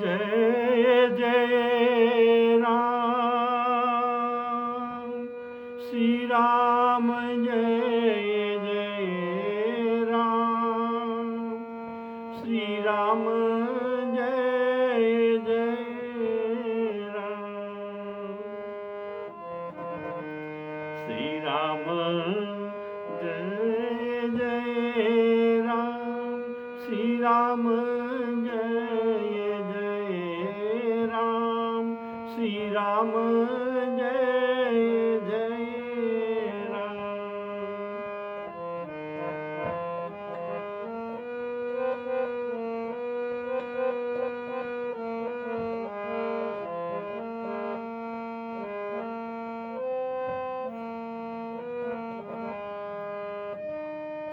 जय जय राम श्री राम जय जय राम श्री राम जय जय राम श्री राम जय जय राम श्री राम जय जय राम श्री राम जय जय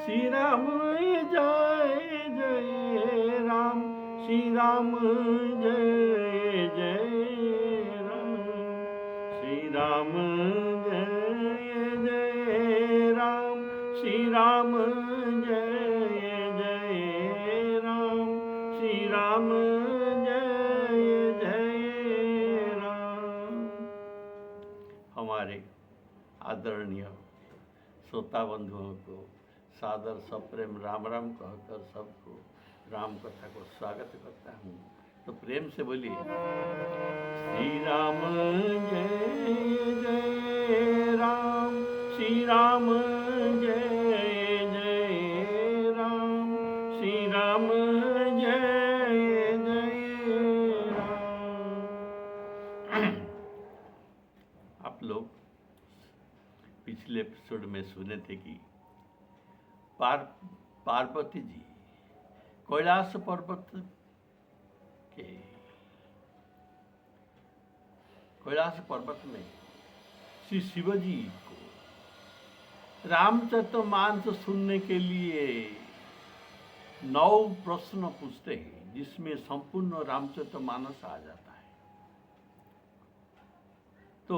श्री राम जय जय राम श्री राम जय जय राम श्री राम जय जय राम श्री राम जय जय राम श्री राम जय जय राम। हमारे आदरणीय श्रोता बंधुओं को सादर सप्रेम राम राम कहकर सबको राम कथा को स्वागत करता हूँ। तो प्रेम से बोलिए श्री राम जय जय राम श्री राम जय जय राम श्री राम जय जय राम। आप लोग पिछले एपिसोड में सुने थे कि पार्वती जी कैलाश पर्वत के कैलाश पर्वत में श्री शिवजी को रामचरितमानस सुनने के लिए 9 प्रश्न पूछते हैं, जिसमें संपूर्ण रामचरितमानस आ जाता है। तो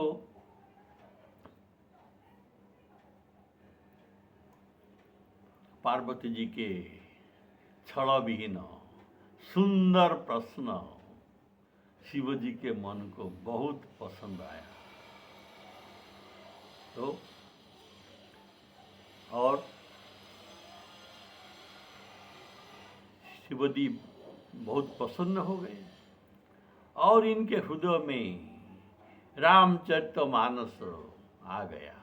पार्वती जी के छल विहीन सुंदर प्रश्न शिवजी के मन को बहुत पसंद आया। तो और शिवजी बहुत प्रसन्न हो गए और इनके हृदय में रामचरितमानस आ गया।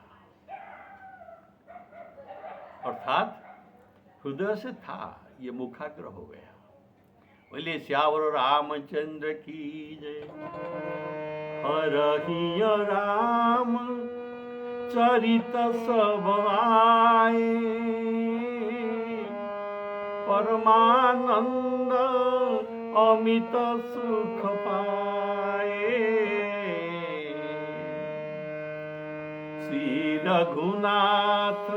अर्थात हृदय से था, ये मुखाग्र हो गया। बोले श्यावर रामचंद्र की जय। हरहि राम चरित सब आए, परमानंद अमित सुख पाए। श्री रघुनाथ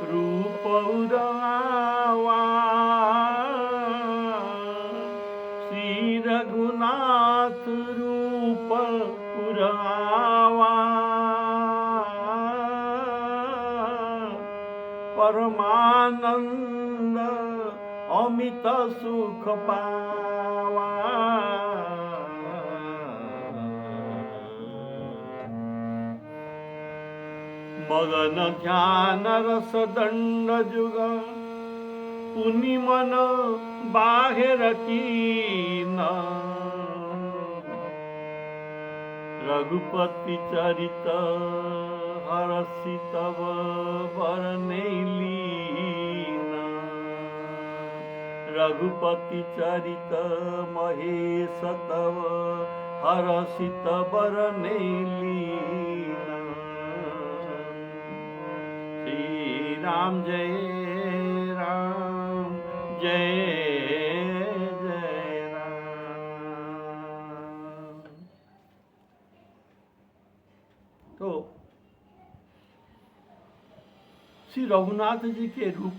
रूप उदावा, श्री रघुनाथ रूप उदावा, परमानंद अमित सुख पावा। मगन ध्यान रस दंड जुग, पुनि मन बाहिर कीन। रघुपति चरित हरषि तब बरनै लीन। रघुपति चरित महेश तब हरषि तब बरनै लीन। श्री राम जय राम जय जय राम। तो श्री रघुनाथ जी के रूप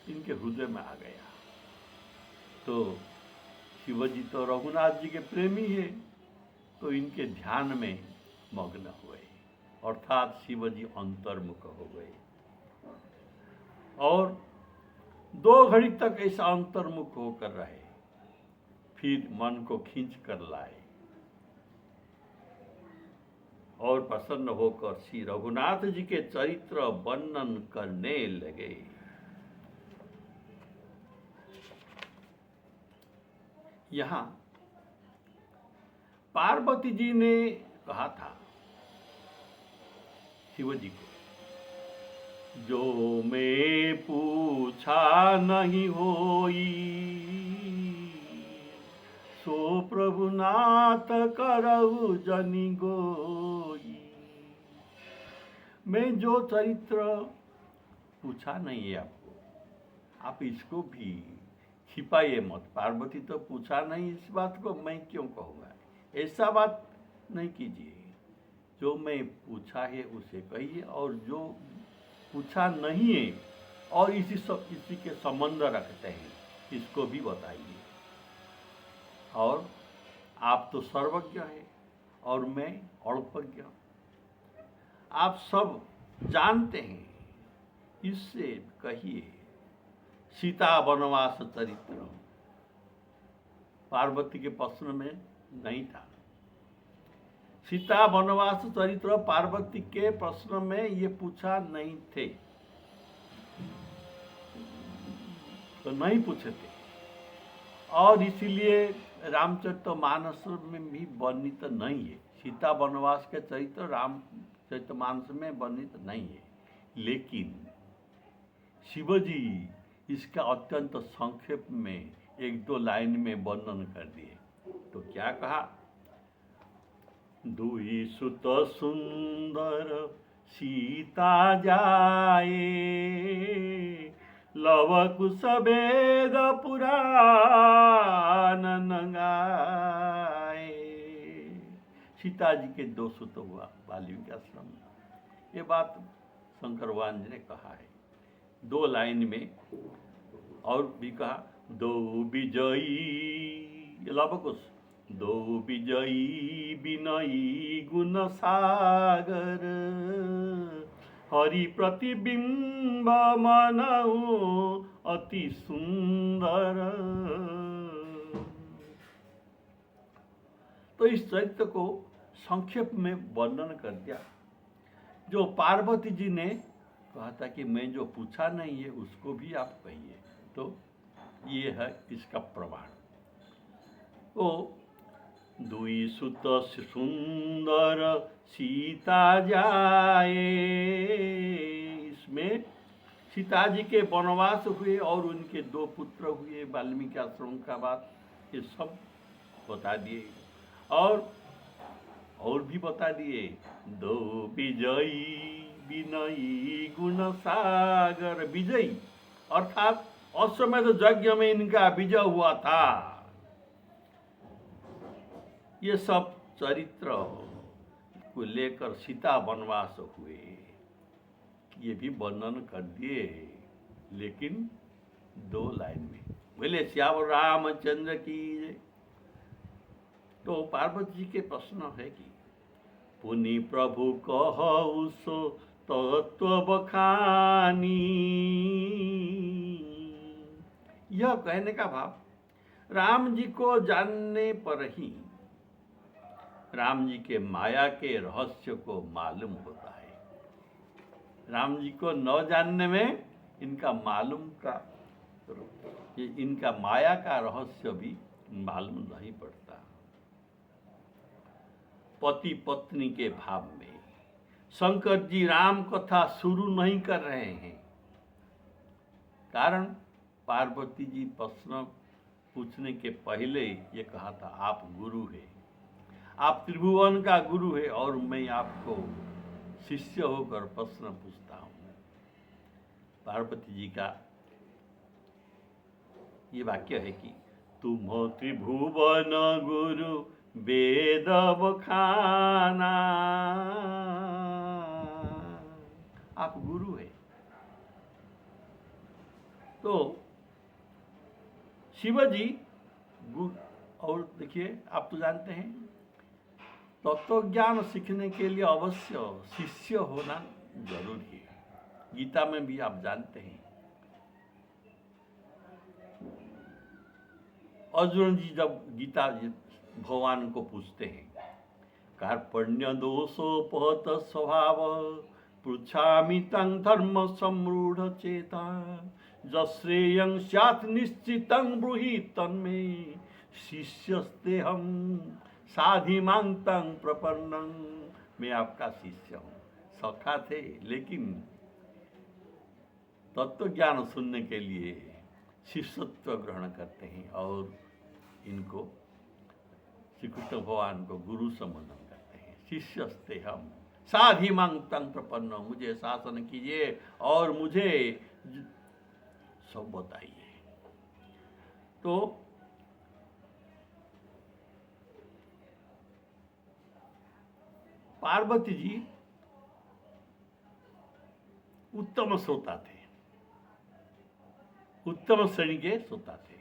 इनके हृदय में आ गया। तो शिवजी तो रघुनाथ जी के प्रेमी है, तो इनके ध्यान में मग्न हुए, अर्थात शिवजी अंतर्मुख हो गए और 2 घड़ी तक ऐसा अंतर्मुख होकर रहे। फिर मन को खींच कर लाए और प्रसन्न होकर श्री रघुनाथ जी के चरित्र वर्णन करने लगे। यहाँ पार्वती जी ने कहा था शिव जी को, जो मैं पूछा नहीं होई, सो प्रभुनाथ करऊ जनि गोई। मैं जो चरित्र पूछा नहीं है आपको, आप इसको भी छिपाइए मत। पार्वती तो पूछा नहीं, इस बात को मैं क्यों कहूँगा, ऐसा बात नहीं कीजिए। जो मैं पूछा है उसे कहिए, और जो पूछा नहीं है और इसी के संबंध रखते हैं, इसको भी बताइए। और आप तो सर्वज्ञ हैं और मैं अल्पज्ञ। आप सब जानते हैं, इससे कहिए सीता वनवास चरित्र पार्वती के प्रश्न में नहीं था। सीता वनवास चरित्र पार्वती के प्रश्न में ये पूछा नहीं थे, तो नहीं पूछे थे, और इसीलिए रामचरितमानस में भी वर्णित नहीं है। सीता वनवास के चरित्र रामचरितमानस में वर्णित नहीं है, लेकिन शिवजी इसका अत्यंत संक्षेप में 1-2 लाइन में वर्णन कर दिए। तो क्या कहा, दुई सुत सुंदर सीता जाए, लव कुश वेद पुराण गाए। सीता जी के 2 सुत हुआ वाल्मीकि आश्रम। ये बात शंकर भगवान जी ने कहा है 2 लाइन में, और भी कहा, दो विजयी लव कुश, दो विजयी विनयी गुण सागर, हरि प्रतिबिंब मनऊ अति सुंदर। तो इस चरित्र को संक्षेप में वर्णन कर दिया। जो पार्वती जी ने कहा था कि मैं जो पूछा नहीं है उसको भी आप कहिए, तो ये है इसका प्रमाण। तो दुई सुत सुंदर सीता जाए, इसमें सीता जी के वनवास हुए और उनके 2 पुत्र हुए, वाल्मीकि आश्रम का बात ये सब बता दिए, और भी बता दिए। दो विजयी विनयी गुण सागर, विजयी अर्थात अश्वमेध यज्ञ में इनका विजय हुआ था। ये सब चरित्र को लेकर सीता वनवास हुए, ये भी वर्णन कर दिए, लेकिन 2 लाइन में। बोले श्याम रामचंद्र की। तो पार्वती जी के प्रश्न है कि पुनि प्रभु कहु सो तत्व बखानी। यह कहने का भाव, राम जी को जानने पर ही राम जी के माया के रहस्य को मालूम होता है। राम जी को न जानने में इनका इनका माया का रहस्य भी मालूम नहीं पड़ता। पति पत्नी के भाव में शंकर जी राम कथा शुरू नहीं कर रहे हैं, कारण पार्वती जी प्रश्न पूछने के पहले ये कहा था, आप गुरु हैं, आप त्रिभुवन का गुरु है और मैं आपको शिष्य होकर प्रश्न पूछता हूँ। पार्वती जी का ये वाक्य है कि तुम त्रिभुवन गुरु वेद बखाना, आप गुरु है। तो शिवजी और देखिए, आप तो जानते हैं तत्वज्ञान सीखने के लिए अवश्य शिष्य होना जरूरी है। गीता में भी आप जानते हैं, अर्जुन जी जब गीता भगवान को पूछते हैं, कार्पण्य दोषोपहत स्वभाव पृच्छामि तं धर्म सम्रूढ़ चेता जश्रेयं स्यात् निश्चितं ब्रूहि तन्मे शिष्यस्ते हम साधिमां तं प्रपन्नं। मैं आपका शिष्य हूँ। सखा थे, लेकिन तत्व ज्ञान सुनने के लिए शिष्यत्व ग्रहण करते हैं और इनको श्री कृष्ण भगवान को गुरु संबोधन करते हैं। शिष्यस्ते हम साधिमां तं प्रपन्नं, मुझे शासन कीजिए और मुझे सब बताइए। तो पार्वती जी उत्तम श्रोता थे, उत्तम श्रेणी के श्रोता थे।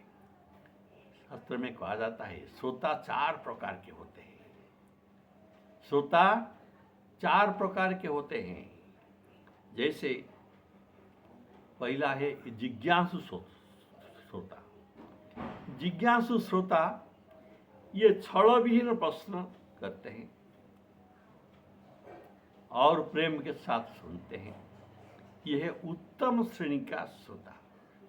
शास्त्र में कहा जाता है श्रोता 4 प्रकार के होते हैं। श्रोता 4 प्रकार के होते हैं। जैसे पहला है जिज्ञासु श्रोता। जिज्ञासु श्रोता ये छलविहीन प्रश्न करते हैं और प्रेम के साथ सुनते हैं। यह है उत्तम श्रेणी का श्रोता।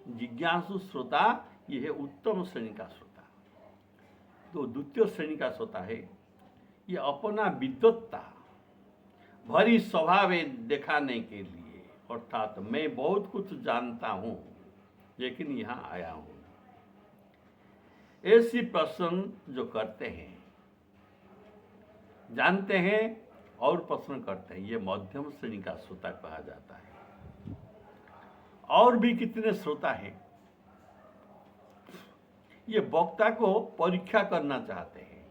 जिज्ञासु श्रोता यह है उत्तम श्रेणी का श्रोता। तो द्वितीय श्रेणी का श्रोता है ये अपना विद्वत्ता भरी स्वभाव दिखाने के लिए, अर्थात मैं बहुत कुछ जानता हूं लेकिन यहां आया हूं, ऐसी प्रश्न जो करते हैं, जानते हैं और प्रश्न करते हैं, ये मध्यम श्रेणी का श्रोता कहा जाता है। और भी कितने श्रोता हैं, ये वक्ता को परीक्षा करना चाहते हैं।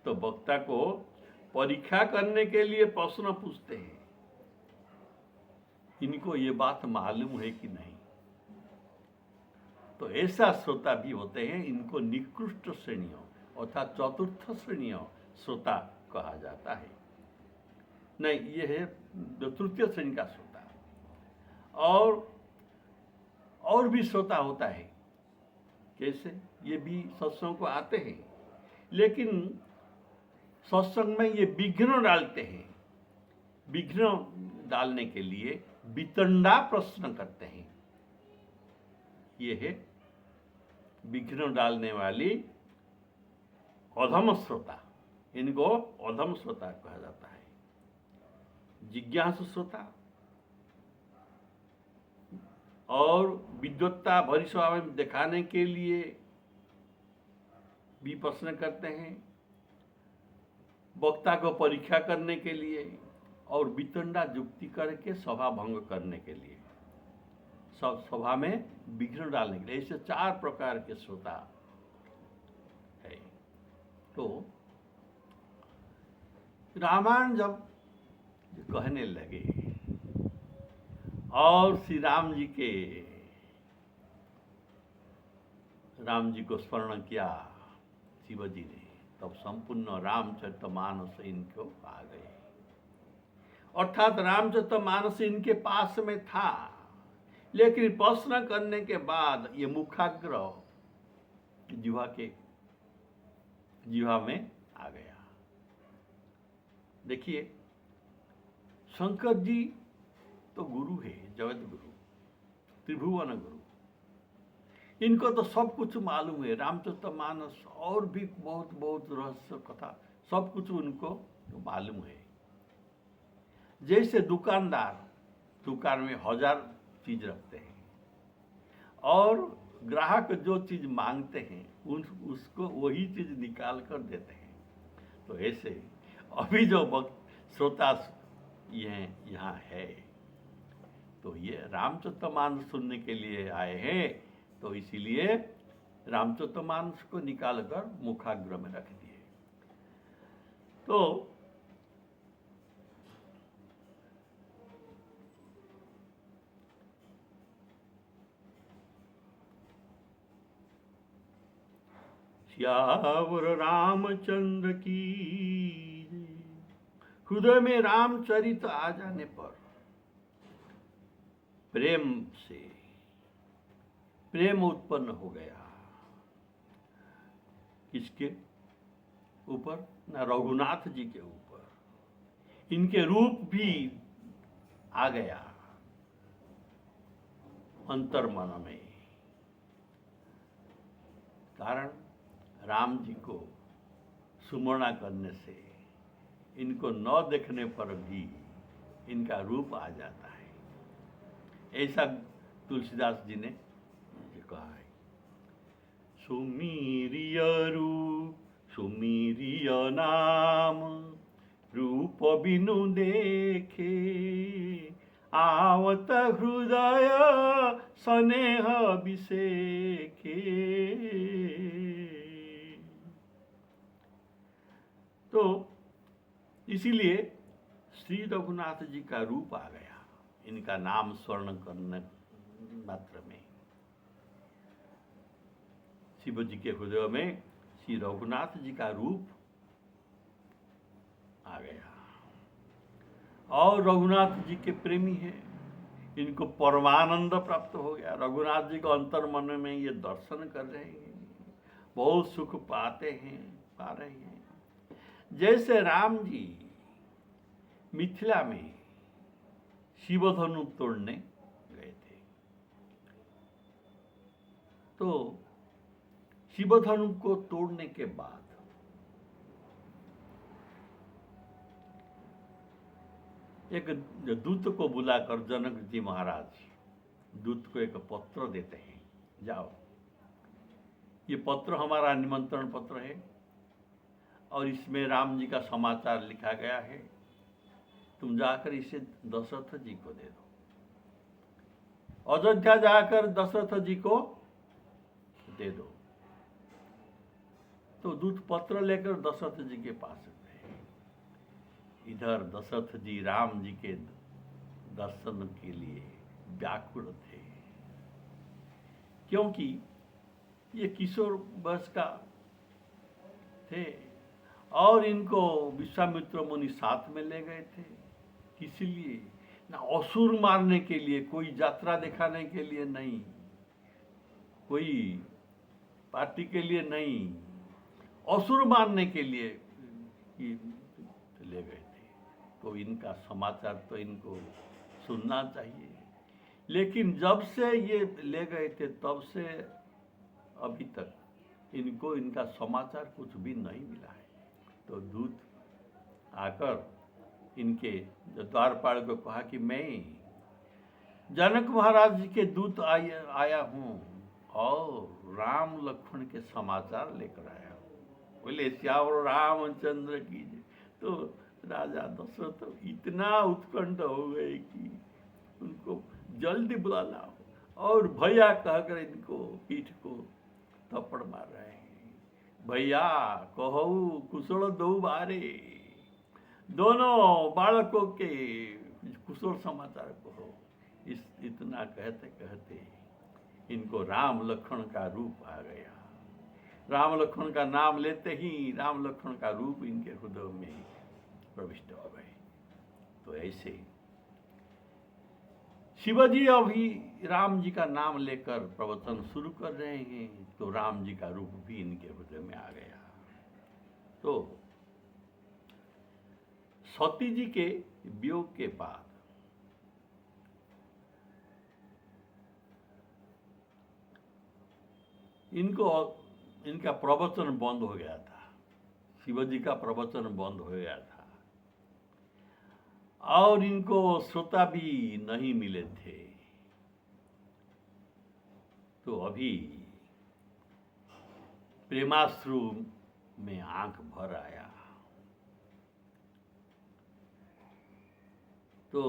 तो वक्ता को परीक्षा करने के लिए प्रश्न पूछते हैं, इनको ये बात मालूम है कि नहीं। तो ऐसा श्रोता भी होते हैं, इनको निकृष्ट श्रेणियों अर्थात चतुर्थ श्रेणियों श्रोता कहा जाता है। नहीं, ये है तृतीय श्रेणी का श्रोता। और भी श्रोता होता है। कैसे? ये भी सत्संग को आते हैं, लेकिन सत्संग में ये विघ्न डालते हैं। विघ्न डालने के लिए वितंडा प्रश्न करते हैं। ये है विघ्न डालने वाली अधम श्रोता। इनको अधम श्रोता कहा जाता है। जिज्ञासु श्रोता और विद्वत्ता भरी स्वभाव में दिखाने के लिए भी प्रश्न करते हैं, वक्ता को परीक्षा करने के लिए और वितंडा युक्ति करके सभा भंग करने के लिए, सब सभा में विघ्न डालने के लिए। ऐसे 4 प्रकार के श्रोता है। तो रामायण जब कहने लगे और श्री राम जी को स्मरण किया शिवजी ने, तब संपूर्ण रामचरितमानस इनको आ गए। अर्थात रामचरितमानस इनके पास में था, लेकिन प्रश्न करने के बाद ये मुखाग्र जिह्वा में आ गया। देखिए, शंकर जी तो गुरु है, जगत गुरु, त्रिभुवन गुरु। इनको तो सब कुछ मालूम है। रामचरितमानस और भी बहुत बहुत रहस्य कथा सब कुछ उनको मालूम है। जैसे दुकानदार दुकान में 1000 चीज रखते हैं और ग्राहक जो चीज मांगते हैं उसको वही चीज निकाल कर देते हैं। तो ऐसे अभी जो वक्त श्रोता यहाँ है, तो ये रामचरितमानस सुनने के लिए आए हैं, तो इसीलिए रामचरितमानस को निकालकर मुखाग्र में रख दिए। तो सियावर रामचंद्र की, हृदय में रामचरित आ जाने पर प्रेम उत्पन्न हो गया। किसके ऊपर? ना रघुनाथ जी के ऊपर। इनके रूप भी आ गया अंतर्मन में। कारण राम जी को सुमरना करने से, इनको न देखने पर भी इनका रूप आ जाता है। ऐसा तुलसीदास जी ने कहा है। सुमीरिय रूप सुमीरिय नाम, रूप बिनु देखे, आवत हृदय स्नेह विषेखे। तो इसीलिए श्री रघुनाथ जी का रूप आ गया इनका नाम स्मरण करने मात्र में। शिव जी के हृदय में श्री रघुनाथ जी का रूप आ गया। और रघुनाथ जी के प्रेमी हैं, इनको परमानंद प्राप्त हो गया। रघुनाथ जी को अंतर्मन में ये दर्शन कर रहे हैं, बहुत सुख पाते हैं, पा रहे हैं। जैसे राम जी मिथिला में शिवधनु तोड़ने गए थे, तो शिवधनु को तोड़ने के बाद एक दूत को बुलाकर जनक जी महाराज दूत को एक पत्र देते हैं, जाओ ये पत्र हमारा निमंत्रण पत्र है और इसमें राम जी का समाचार लिखा गया है, तुम जाकर इसे दशरथ जी को दे दो। अयोध्या जाकर दशरथ जी को दे दो। तो दूत पत्र लेकर दशरथ जी के पास गए। इधर दशरथ जी राम जी के दर्शन के लिए व्याकुल थे, क्योंकि ये किशोर वर्ष का थे और इनको विश्वामित्र मुनि साथ में ले गए थे। किस लिए? ना असुर मारने के लिए, कोई यात्रा दिखाने के लिए नहीं, कोई पार्टी के लिए नहीं, असुर मारने के लिए ले गए थे। तो इनका समाचार तो इनको सुनना चाहिए। लेकिन जब से ये ले गए थे तब से अभी तक इनको इनका समाचार कुछ भी नहीं मिला है। तो दूत आकर इनके द्वारपाल को कहा कि मैं जनक महाराज जी के दूत आया हूँ और राम लक्ष्मण के समाचार लेकर आया हूँ। बोले श्यावर रामचंद्र की। तो राजा दशरथ इतना उत्कंठ हो गए कि उनको जल्दी बुला लाओ और भैया कहकर इनको पीठ को थप्पड़ मार रहे हैं। भैया कहो कुशल दो बारे, दोनों बालकों के कुशल समाचार कहो। इतना कहते कहते इनको राम लक्ष्मण का रूप आ गया। राम लक्ष्मण का नाम लेते ही राम लक्ष्मण का रूप इनके हृदय में प्रविष्ट हो गए। तो ऐसे शिवजी अभी राम जी का नाम लेकर प्रवचन शुरू कर रहे हैं, तो राम जी का रूप भी इनके हृदय में आ गया। तो सती जी के वियोग के बाद इनका प्रवचन बंद हो गया था। शिवजी का प्रवचन बंद हो गया था और इनको श्रोता भी नहीं मिले थे। तो अभी प्रेमाश्रु में आंख भर आया। तो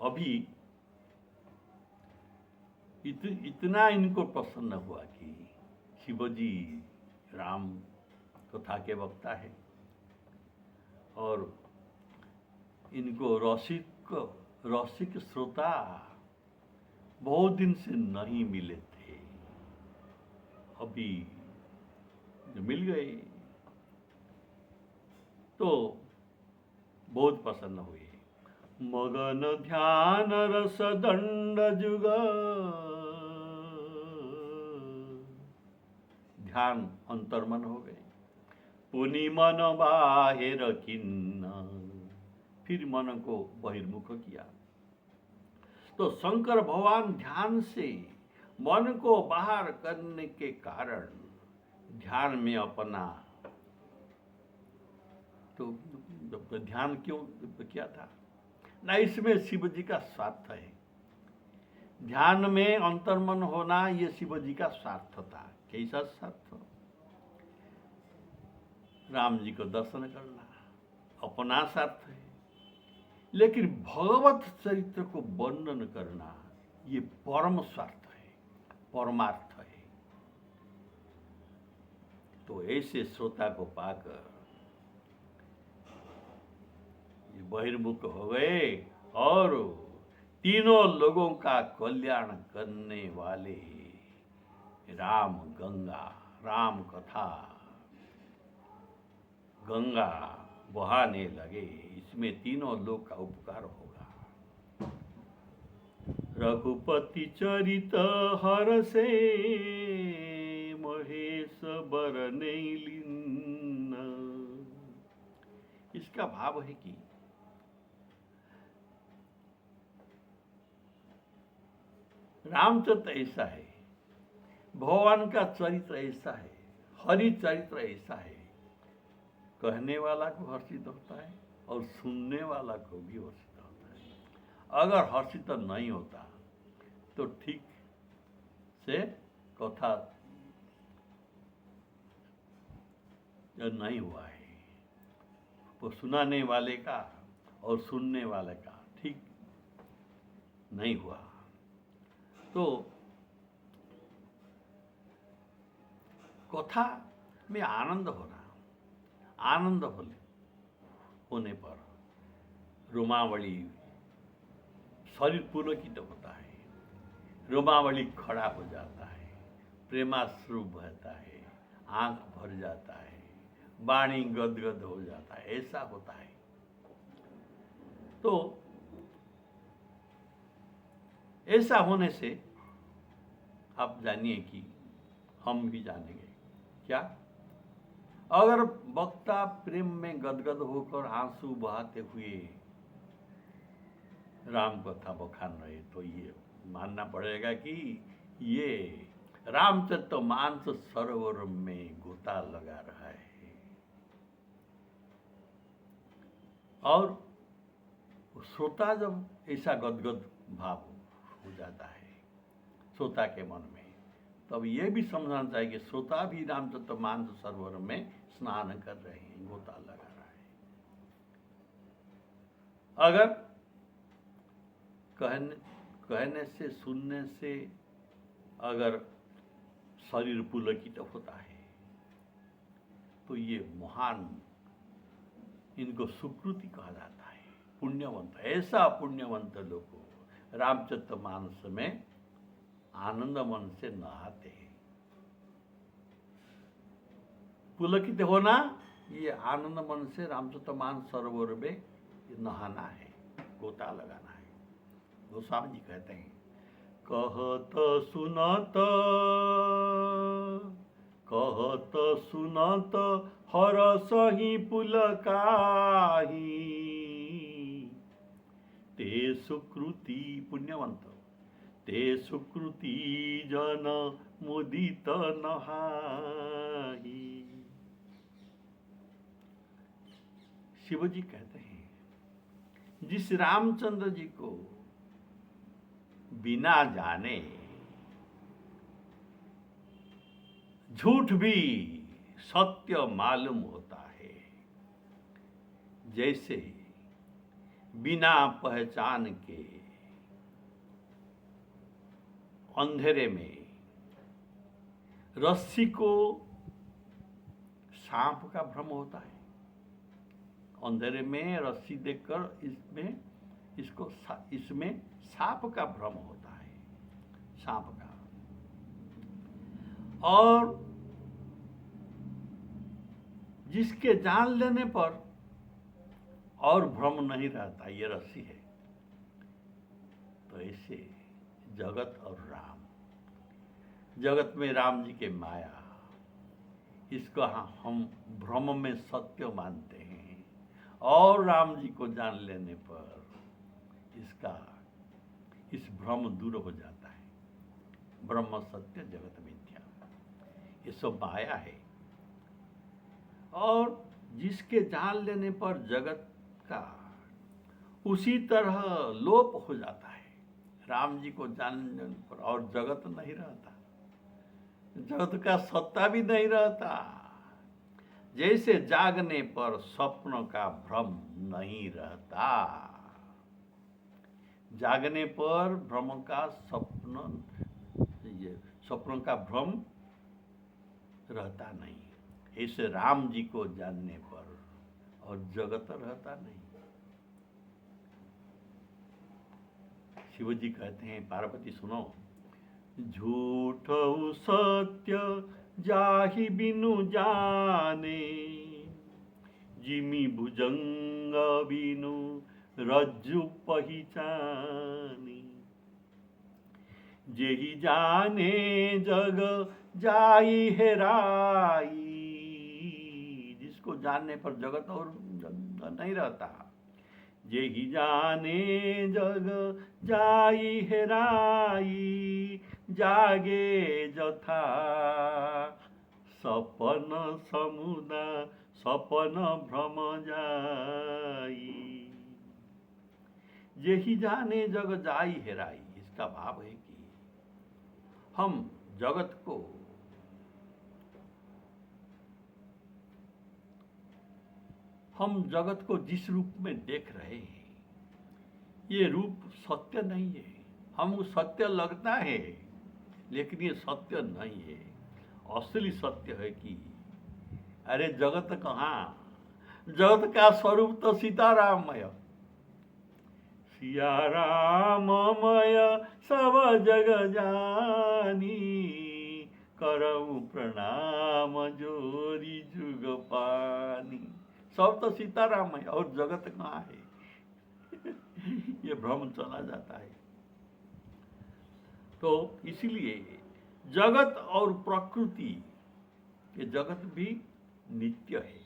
अभी इतना इनको प्रसन्न हुआ कि शिवजी राम कथा के वक्ता है और इनको रसिक श्रोता बहुत दिन से नहीं मिले थे, अभी मिल गए तो बहुत प्रसन्न हुए। मदन ध्यान रस दंड जुग ध्यान अंतर्मन हो गए। पुनि मन बाहिर खिन्न, फिर मन को बहिर्मुख किया। तो शंकर भगवान ध्यान से मन को बाहर करने के कारण ध्यान में अपना, तो ध्यान क्यों किया था ना, इसमें शिव जी का स्वार्थ है। ध्यान में अंतर्मन होना ये शिव जी का स्वार्थ था। कैसा स्वार्थ? राम जी को दर्शन करना अपना स्वार्थ है, लेकिन भगवत चरित्र को वर्णन करना ये परम स्वार्थ है, परमार्थ है। तो ऐसे श्रोता को पाकर ये बहिर्मुख हो गए और तीनों लोगों का कल्याण करने वाले राम गंगा, राम कथा गंगा बहाने लगे। इसमें तीनों लोग का उपकार होगा। रघुपति चरित हर से महेश बरने लीन। इसका भाव है कि रामचरित्र ऐसा है, भगवान का चरित्र ऐसा है, हरि चरित्र ऐसा है, कहने वाला को हर्षित होता है और सुनने वाला को भी हर्षित होता है। अगर हर्षित नहीं होता तो ठीक से कथा नहीं हुआ है, वो सुनाने वाले का और सुनने वाले का ठीक नहीं हुआ। तो कथा में आनंद होने पर रोमावली, शरीर पुलकित होता है, रोमावली खड़ा हो जाता है, प्रेमाश्रु बहता है, आंख भर जाता है, वाणी गदगद हो जाता है, ऐसा होता है। तो ऐसा होने से आप जानिए कि हम भी जानेंगे क्या, अगर वक्ता प्रेम में गदगद होकर आंसू बहाते हुए राम कथा बखान रहे तो ये मानना पड़ेगा कि ये रामचरित्र मानस सरोवर में गोता लगा रहा है। और श्रोता जब ऐसा गदगद भाव हो जाता है श्रोता के मन में, तब ये भी समझना चाहिए कि श्रोता भी रामचरित्र मानस सरोवर में स्नान कर रहे हैं, गोता लगा रहा है। अगर कहने से, सुनने से अगर शरीर पुलकित होता है तो ये महान, इनको सुकृति कहा जाता है, पुण्यवंत। ऐसा पुण्यवंत लोग को रामचरित्र मानस में आनंद मन से नहाते हैं। पुलकित होना ये आनंद मन से रामचरित्र मानस सरोवर में नहाना है, गोता लगाना है। गोस्वामी जी कहते हैं, कहत सुनत हरस ही पुलकाही, ते सुकृति पुण्यवंत, ते सुकृति जन मुदित नहाही। शिव जी कहते हैं, जिस रामचंद्र जी को बिना जाने झूठ भी सत्य मालूम होता है, जैसे बिना पहचान के अंधेरे में रस्सी को सांप का भ्रम होता है। अंधेरे में रस्सी देखकर इसमें सांप का भ्रम होता है, सांप का। और जिसके जान लेने पर और भ्रम नहीं रहता, ये रस्सी है। तो ऐसे जगत और राम, जगत में राम जी के माया इसको हम भ्रम में सत्य मानते हैं, और राम जी को जान लेने पर इस भ्रम दूर हो जाता है। ब्रह्म सत्य जगत मिथ्या, ये सब माया है। और जिसके जान लेने पर जगत का उसी तरह लोप हो जाता है। राम जी को जानने पर और जगत नहीं रहता, जगत का सत्ता भी नहीं रहता। जैसे जागने पर स्वप्न का भ्रम नहीं रहता, जागने पर भ्रम का स्वप्न का भ्रम रहता नहीं। ऐसे राम जी को जानने पर और जगत रहता नहीं। शिव जी कहते हैं, पार्वती सुनो, झूठ सत्य जाहि बिनु जाने, जिमि भुजंग बिनु रज्जु पहिचानी। जेहि जाने जग जाई हेराई, जिसको जानने पर जगत और नहीं रहता। जेहि जाने जग जाई हेराई, जागे जथा सपन समुदाय सपन भ्रम जाई। जेहि जाने जग जाई हेराई, इसका भाव है कि हम जगत को जिस रूप में देख रहे हैं, ये रूप सत्य नहीं है। हमको सत्य लगता है, लेकिन ये सत्य नहीं है। असली सत्य है कि अरे जगत कहाँ, जगत का स्वरूप तो सीताराममय, सिया राममय सब जग जानी, करऊं प्रणाम जोरी जुग पानी। सब तो सीताराम है और जगत कहाँ है? ये भ्रम चला जाता है। तो इसलिए जगत और प्रकृति, ये जगत भी नित्य है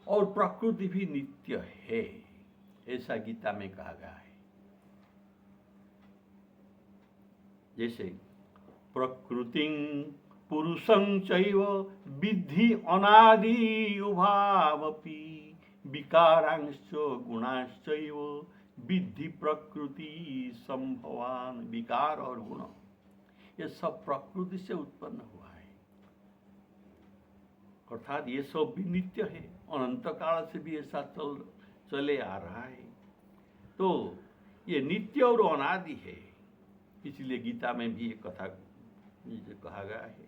और प्रकृति भी नित्य है, ऐसा गीता में कहा गया है। जैसे प्रकृतिं पुरुषं चैव विद्धि अनादि उभावपि, विकारांश्च गुणाश्चैव विद्धि प्रकृति संभवान। विकार और गुण ये सब प्रकृति से उत्पन्न हुआ है, अर्थात ये सब भी नित्य है, अनंत काल से भी ऐसा चले आ रहा है। तो ये नित्य और अनादि है, इसलिए गीता में भी एक कथा कहा गया है।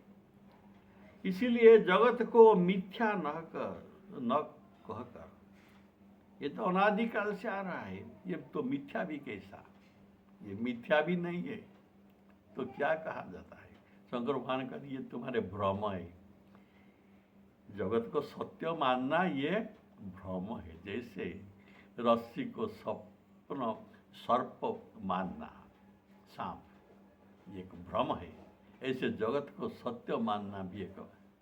इसीलिए जगत को मिथ्या न कहकर, ये तो अनादि काल से आ रहा है, ये तो मिथ्या भी कैसा, ये मिथ्या भी नहीं है तो क्या कहा जाता है? शंकर भगवान का ये तुम्हारे भ्रम है। जगत को सत्य मानना ये भ्रम है। जैसे रस्सी को स्वप्न सर्प मानना, सांप, ये एक भ्रम है, ऐसे जगत को सत्य मानना भी एक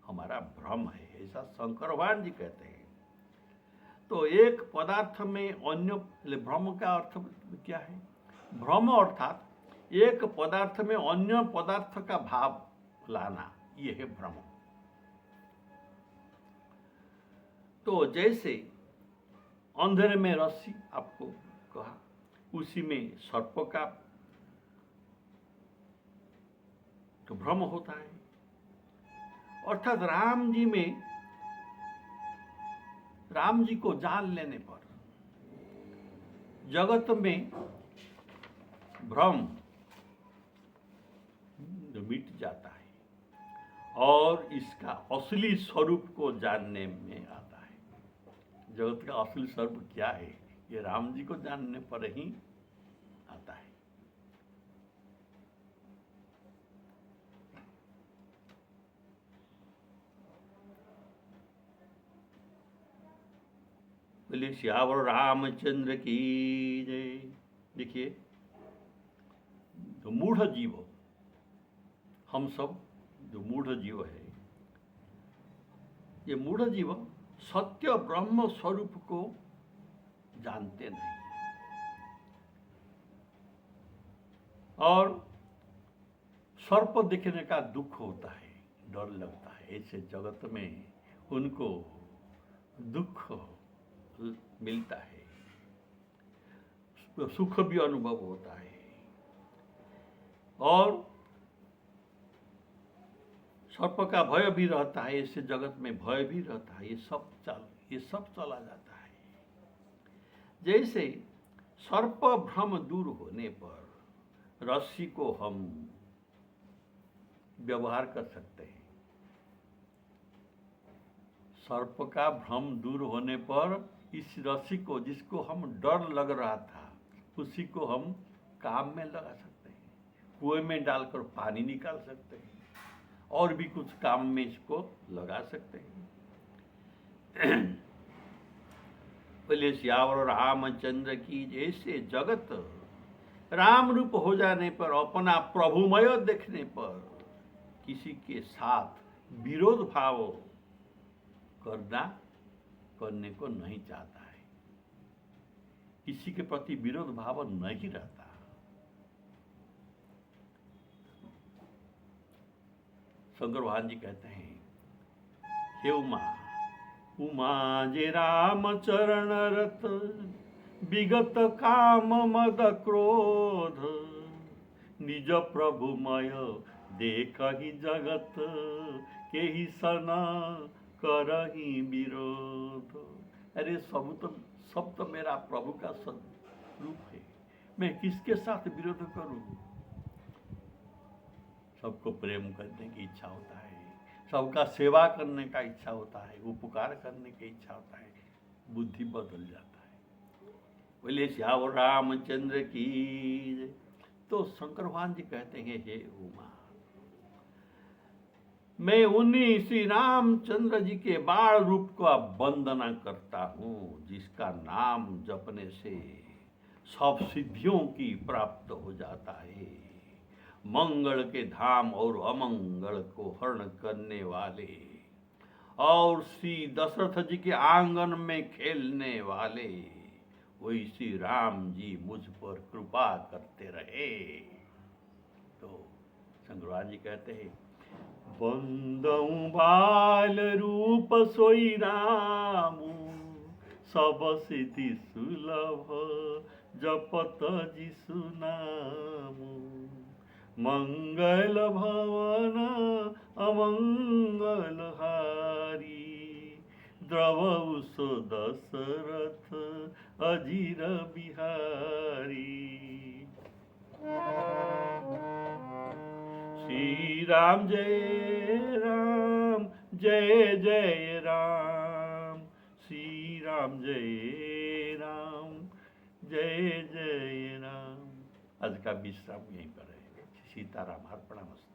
हमारा भ्रम है, ऐसा शंकर भगवान जी कहते हैं। तो एक पदार्थ में अन्य, भ्रम का अर्थ क्या है? भ्रम अर्थात एक पदार्थ में अन्य पदार्थ का भाव लाना, ये है भ्रम। तो जैसे अंधेरे में रस्सी आपको कहा, उसी में सर्प का तो भ्रम होता है। अर्थात राम जी को जान लेने पर जगत में भ्रम मिट जाता है और इसका असली स्वरूप को जानने में आता है। जगत का असली स्वरूप क्या है, ये राम जी को जानने पर ही आता है। बोले श्यावर रामचंद्र की जय। देखिए, जो मूढ़ जीव, हम सब जो मूढ़ जीव है, ये मूढ़ जीव सत्य ब्रह्म स्वरूप को जानते नहीं और सर्प दिखने का दुख होता है, डर लगता है। ऐसे जगत में उनको दुख मिलता है, सुख भी अनुभव होता है और सर्प का भय भी रहता है। ऐसे जगत में भय भी रहता है। ये सब चला जाता है। जैसे सर्प भ्रम दूर होने पर रस्सी को हम व्यवहार कर सकते हैं। सर्प का भ्रम दूर होने पर इस रस्सी को, जिसको हम डर लग रहा था, उसी को हम काम में लगा सकते हैं। कुएं में डालकर पानी निकाल सकते हैं और भी कुछ काम में इसको लगा सकते हैं। बोले सियावर रामचंद्र की। जैसे जगत राम रूप हो जाने पर, अपना प्रभुमय देखने पर किसी के साथ विरोध भाव करने को नहीं चाहता है, किसी के प्रति विरोध भाव नहीं रहता। शंकर भगवान जी कहते हैं, हे उमा जे राम चरण रत, विगत काम मद क्रोध, निज प्रभुमय देखहि जगत, के ही सना करही विरोध। अरे सब तो मेरा प्रभु का स्वरूप है, मैं किसके साथ विरोध करूं? सबको प्रेम करने की इच्छा होता है, सबका सेवा करने का इच्छा होता है, उपकार करने की इच्छा होता है, बुद्धि बदल जाता है। बोले श्यावर रामचंद्र की। तो शंकर भगवान जी कहते हैं, हे उमा, मैं उन्हीं श्री रामचंद्र जी के बाण रूप का वंदना करता हूँ, जिसका नाम जपने से सब सिद्धियों की प्राप्त हो जाता है। मंगल के धाम और अमंगल को हरण करने वाले और श्री दशरथ जी के आंगन में खेलने वाले वही श्री राम जी मुझ पर कृपा करते रहे। तो शंकर जी कहते हैं, बंदऊ बाल रूप सोई राम, सब सिद्धि सुलभ जपत जिसु नाम, मंगल भवन अमंगल हारी, द्रवउ सो दशरथ अजीर बिहारी। श्री राम जय राम, जय जय राम, श्री राम जय राम, जय जय राम। आज का विश्राम यहीं पर है। सीताराम अर्पणमस्तु।